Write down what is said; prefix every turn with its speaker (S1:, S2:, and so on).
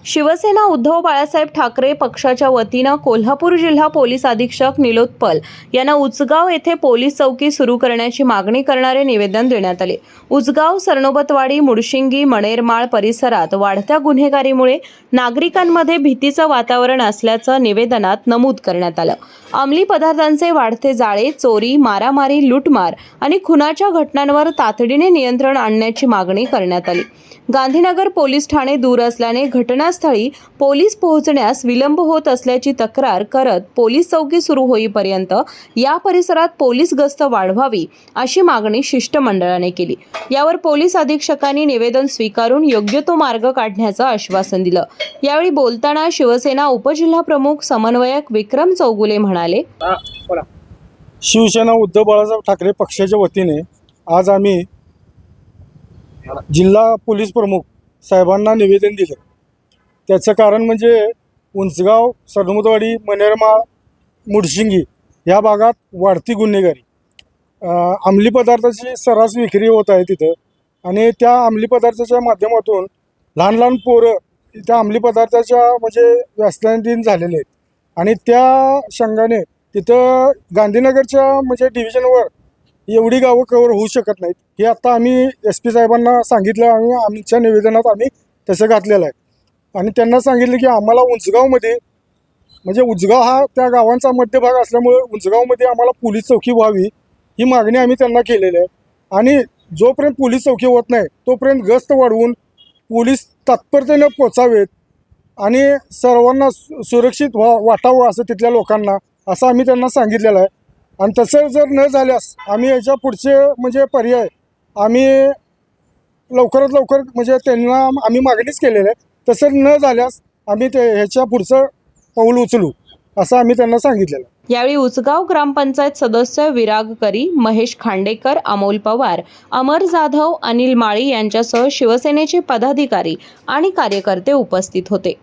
S1: शिवसेना उद्धव बाळासाहेब ठाकरे पक्षाच्या वतीनं कोल्हापूर जिल्हा पोलीस अधीक्षक निलोत्पल यांना उचगाव येथे पोलीस चौकी सुरू करण्याची मागणी करणारे निवेदन देण्यात आले। उचगाव, सरनोबतवाडी, मुडशिंगी, मणेरमाळ परिसरात वाढत्या गुन्हेगारीमुळे नागरिकांमध्ये भीतीचं वातावरण असल्याचं निवेदनात नमूद करण्यात आलं। अंमली पदार्थांचे वाढते जाळे, चोरी, मारामारी, लूटमार आणि खुनाच्या घटनांवर तातडीने नियंत्रण आणण्याची मागणी करण्यात आली। गांधीनगर पोलीस ठाणे दूर असल्याने घटनास्थळी पोलीस पोहोचण्यास विलंब होत असल्याची तक्रार करत पोलीस चौकी सुरू होईपर्यंत या परिसरात पोलीस गस्त वाढवावी अशी मागणी शिष्टमंडळाने केली। यावर पोलीस अधीक्षकांनी निवेदन स्वीकारून योग्य तो मार्ग काढण्याचं आश्वासन दिलं। यावेळी बोलताना शिवसेना उपजिल्हा प्रमुख समन्वयक विक्रम चौगुले म्हणाले,
S2: शिवसेना उद्धव बाळासाहेब ठाकरे पक्षाच्या वतीने आज आम्ही जिल्हा पोलीस प्रमुख साहेबांना निवेदन दिलं। त्याचं कारण म्हणजे उंचगाव, सरनोबतवाडी, मणेरमाळ, मुडशिंगी या भागात वाढती गुन्हेगारी, अंमली पदार्थाची सर्रास विक्री होत आहे तिथं आणि त्या अंमली पदार्थाच्या माध्यमातून लहान लहान पोरं त्या अंमली पदार्थाच्या म्हणजे व्यसनाधीन झालेले आहेत आणि त्या संघाने तिथं गांधीनगरच्या म्हणजे डिव्हिजनवर एवढी गावं कव्हर होऊ शकत नाहीत। हे आता आम्ही SP साहेबांना सांगितलं आणि आमच्या निवेदनात आम्ही तसं घातलेलं आहे आणि त्यांना सांगितलं की आम्हाला उंचगावमध्ये म्हणजे उंचगाव हा त्या गावांचा मध्यभाग असल्यामुळे उंचगावमध्ये आम्हाला पोलीस चौकी व्हावी ही मागणी आम्ही त्यांना केलेली आहे आणि जोपर्यंत पोलीस चौकी होत नाही तोपर्यंत गस्त वाढवून पोलीस तत्परतेने पोचावेत आणि सर्वांना सुरक्षित वाटावं असं तिथल्या लोकांना असं आम्ही त्यांना सांगितलेलं आहे। आणि तसं जर न झाल्यास आम्ही याच्या पुढचे म्हणजे पर्याय आम्ही लवकरात लवकर म्हणजे त्यांना आम्ही मागणीच केलेलं आहे। तसं न झाल्यास आम्ही ह्याच्या पुढचं पाऊल उचलू असं आम्ही त्यांना सांगितलेलं आहे।
S1: यावेळी उचगाव ग्रामपंचायत सदस्य विराग करी, महेश खांडेकर, अमोल पवार, अमर जाधव, अनिल माळी यांच्यासह शिवसेनेचे पदाधिकारी आणि कार्यकर्ते उपस्थित होते।